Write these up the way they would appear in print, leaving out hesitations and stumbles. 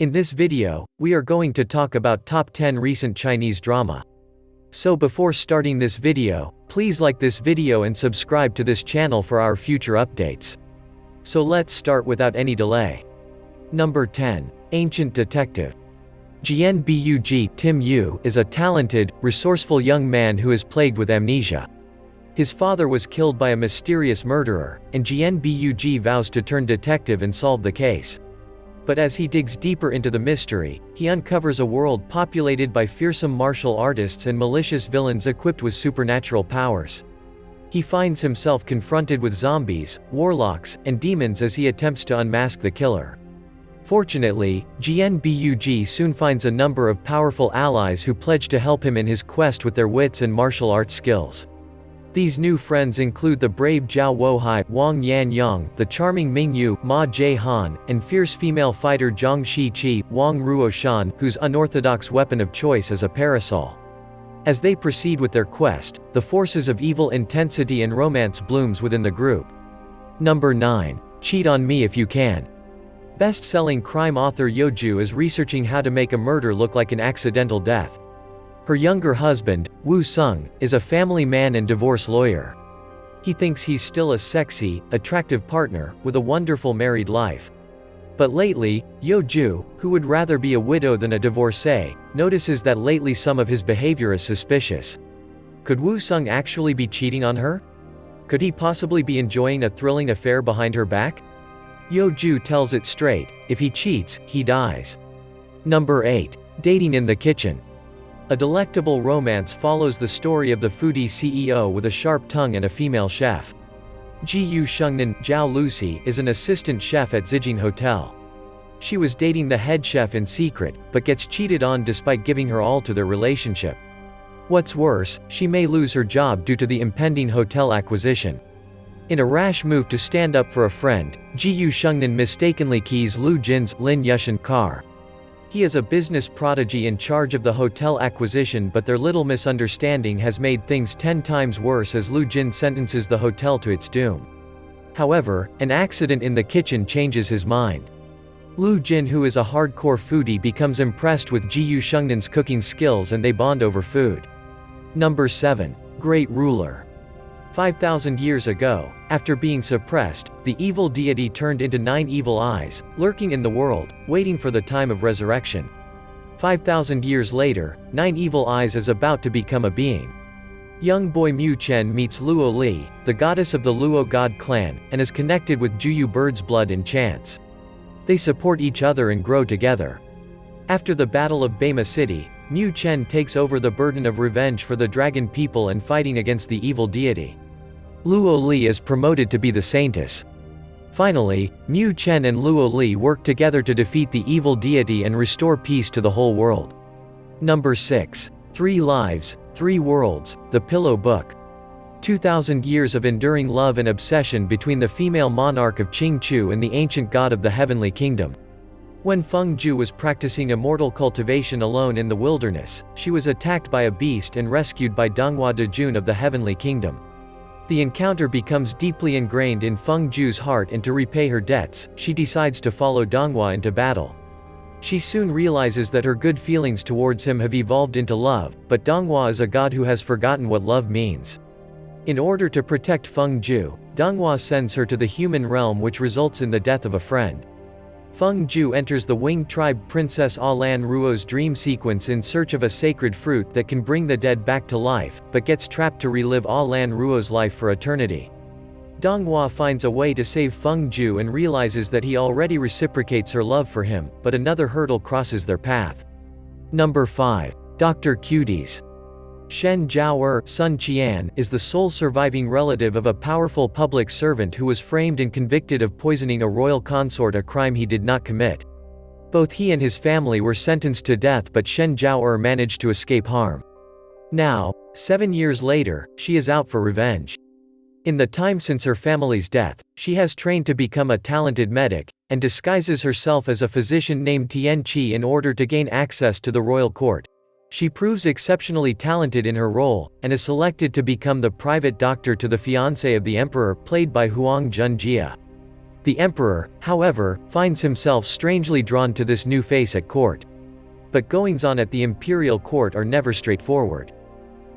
In this video, we are going to talk about top 10 recent Chinese drama. So before starting this video, please like this video and subscribe to this channel for our future updates. So let's start without any delay. Number 10. Ancient Detective. Jian Bug Tim Yu is a talented, resourceful young man who is plagued with amnesia. His father was killed by a mysterious murderer, and Jian Bug vows to turn detective and solve the case. But as he digs deeper into the mystery, he uncovers a world populated by fearsome martial artists and malicious villains equipped with supernatural powers. He finds himself confronted with zombies, warlocks, and demons as he attempts to unmask the killer. Fortunately, Jian Bug soon finds a number of powerful allies who pledge to help him in his quest with their wits and martial arts skills. These new friends include the brave Zhao Wohai, Wang Yanyang, the charming Mingyu, Ma Jiehan, and fierce female fighter Zhang Shiqi, Wang Ruoshan, whose unorthodox weapon of choice is a parasol. As they proceed with their quest, the forces of evil intensity and romance blooms within the group. Number 9. Cheat on Me If You Can. Best-selling crime author Yeoju is researching how to make a murder look like an accidental death. Her younger husband, Wu Sung, is a family man and divorce lawyer. He thinks he's still a sexy, attractive partner, with a wonderful married life. But lately, Yeoju, who would rather be a widow than a divorcee, notices that lately some of his behavior is suspicious. Could Wu Sung actually be cheating on her? Could he possibly be enjoying a thrilling affair behind her back? Yeoju tells it straight: if he cheats, he dies. Number 8. Dating in the Kitchen. A delectable romance follows the story of the foodie CEO with a sharp tongue and a female chef. Jiyu Shengnan, Zhao Lucy, is an assistant chef at Zijing Hotel. She was dating the head chef in secret, but gets cheated on despite giving her all to their relationship. What's worse, she may lose her job due to the impending hotel acquisition. In a rash move to stand up for a friend, Jiyu Shengnan mistakenly keys Lu Jin's Lin Yushan car. He is a business prodigy in charge of the hotel acquisition, but their little misunderstanding has made things 10 times worse as Lu Jin sentences the hotel to its doom. However, an accident in the kitchen changes his mind. Lu Jin, who is a hardcore foodie, becomes impressed with Jiyu Shengnan's cooking skills and they bond over food. Number 7. Great Ruler. 5,000 years ago, after being suppressed, the evil deity turned into 9 evil eyes, lurking in the world, waiting for the time of resurrection. 5,000 years later, 9 evil eyes is about to become a being. Young boy Mu Chen meets Luo Li, the goddess of the Luo god clan, and is connected with Juyu bird's blood and chants. They support each other and grow together. After the Battle of Bema City, Mu Chen takes over the burden of revenge for the dragon people and fighting against the evil deity. Luo Li is promoted to be the saintess. Finally, Mu Chen and Luo Li work together to defeat the evil deity and restore peace to the whole world. Number 6. 3 Lives, 3 Worlds, The Pillow Book. 2,000 years of enduring love and obsession between the female monarch of Qingchu and the ancient god of the heavenly kingdom. When Feng Ju was practicing immortal cultivation alone in the wilderness, she was attacked by a beast and rescued by Donghua Dejun of the heavenly kingdom. The encounter becomes deeply ingrained in Feng Ju's heart, and to repay her debts, she decides to follow Donghua into battle. She soon realizes that her good feelings towards him have evolved into love, but Donghua is a god who has forgotten what love means. In order to protect Feng Ju, Donghua sends her to the human realm, which results in the death of a friend. Feng Ju enters the Wing tribe Princess Alan Ruo's dream sequence in search of a sacred fruit that can bring the dead back to life, but gets trapped to relive Alan Ruo's life for eternity. Donghua finds a way to save Feng Ju and realizes that he already reciprocates her love for him, but another hurdle crosses their path. Number 5. Dr. Cuties. Shen Zhao'er, Sun Qian, is the sole surviving relative of a powerful public servant who was framed and convicted of poisoning a royal consort, a crime he did not commit. Both he and his family were sentenced to death, but Shen Zhao'er managed to escape harm. Now, 7 years later, she is out for revenge. In the time since her family's death, she has trained to become a talented medic, and disguises herself as a physician named Tian Qi in order to gain access to the royal court. She proves exceptionally talented in her role, and is selected to become the private doctor to the fiancé of the emperor, played by Huang Junjie. The emperor, however, finds himself strangely drawn to this new face at court. But goings-on at the imperial court are never straightforward.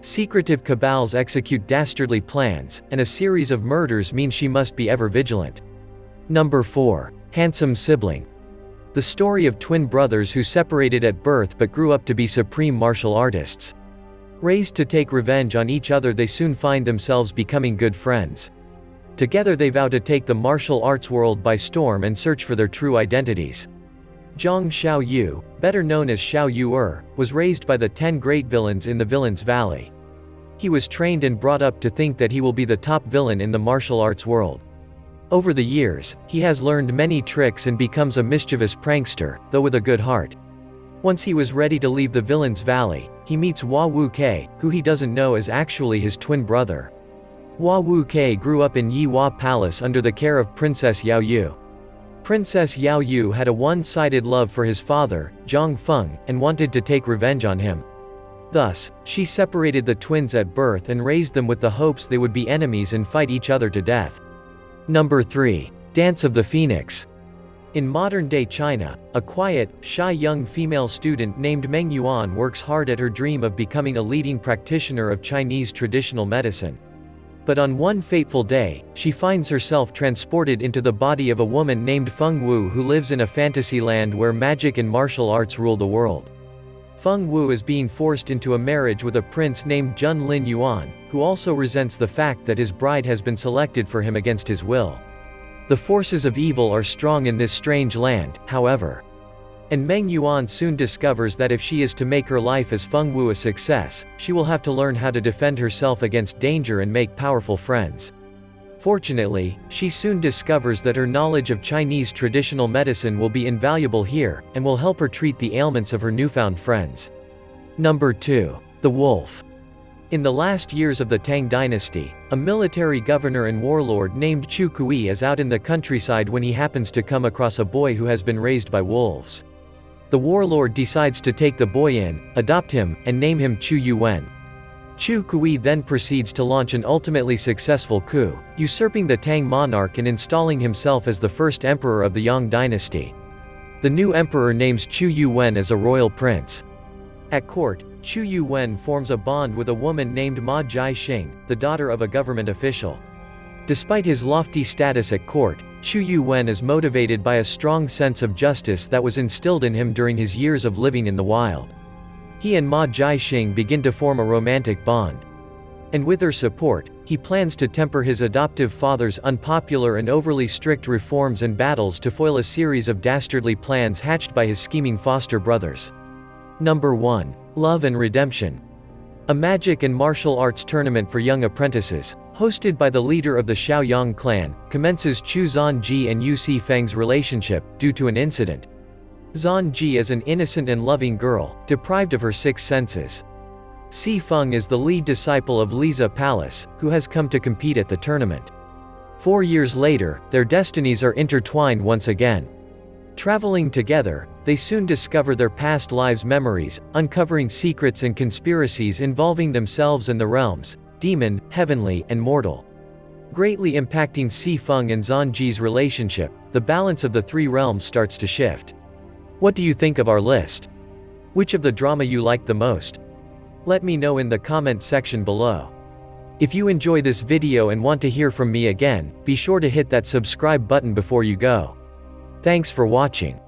Secretive cabals execute dastardly plans, and a series of murders mean she must be ever vigilant. Number 4. Handsome sibling. The story of twin brothers who separated at birth but grew up to be supreme martial artists. Raised to take revenge on each other, they soon find themselves becoming good friends. Together they vow to take the martial arts world by storm and search for their true identities. Zhang Xiaoyu, better known as Xiao Yu, was raised by the 10 great villains in the Villains Valley. He was trained and brought up to think that he will be the top villain in the martial arts world. Over the years, he has learned many tricks and becomes a mischievous prankster, though with a good heart. Once he was ready to leave the Villains Valley, he meets Hua Wuke, who he doesn't know is actually his twin brother. Hua Wuke grew up in Yihua Palace under the care of Princess Yao Yu. Princess Yao Yu had a one-sided love for his father, Zhang Feng, and wanted to take revenge on him. Thus, she separated the twins at birth and raised them with the hopes they would be enemies and fight each other to death. Number 3. Dance of the Phoenix. In modern-day China, a quiet, shy young female student named Meng Yuan works hard at her dream of becoming a leading practitioner of Chinese traditional medicine. But on one fateful day, she finds herself transported into the body of a woman named Feng Wu who lives in a fantasy land where magic and martial arts rule the world. Feng Wu is being forced into a marriage with a prince named Jun Lin Yuan, who also resents the fact that his bride has been selected for him against his will. The forces of evil are strong in this strange land, however. And Meng Yuan soon discovers that if she is to make her life as Feng Wu a success, she will have to learn how to defend herself against danger and make powerful friends. Fortunately, she soon discovers that her knowledge of Chinese traditional medicine will be invaluable here, and will help her treat the ailments of her newfound friends. Number 2. The Wolf. In the last years of the Tang dynasty, a military governor and warlord named Chu Kui is out in the countryside when he happens to come across a boy who has been raised by wolves. The warlord decides to take the boy in, adopt him, and name him Chu Yuwen. Chu Kui then proceeds to launch an ultimately successful coup, usurping the Tang monarch and installing himself as the first emperor of the Yang dynasty. The new emperor names Chu Yuwen as a royal prince. At court, Chu Yuwen forms a bond with a woman named Ma Jia-xing, the daughter of a government official. Despite his lofty status at court, Chu Yuwen is motivated by a strong sense of justice that was instilled in him during his years of living in the wild. He and Ma Jia-xing begin to form a romantic bond. And with her support, he plans to temper his adoptive father's unpopular and overly strict reforms and battles to foil a series of dastardly plans hatched by his scheming foster brothers. Number 1. Love and Redemption. A magic and martial arts tournament for young apprentices, hosted by the leader of the Xiaoyang clan, commences Chu Zanji and Yu Sifeng's relationship, due to an incident. Zanji is an innocent and loving girl, deprived of her 6 senses. Sifeng is the lead disciple of Liza Palace, who has come to compete at the tournament. 4 years later, their destinies are intertwined once again. Traveling together, they soon discover their past lives' memories, uncovering secrets and conspiracies involving themselves and the realms, demon, heavenly, and mortal. Greatly impacting Sifeng and Zanji's relationship, the balance of the 3 realms starts to shift. What do you think of our list? Which of the drama you like the most? Let me know in the comment section below. If you enjoy this video and want to hear from me again, be sure to hit that subscribe button before you go. Thanks for watching.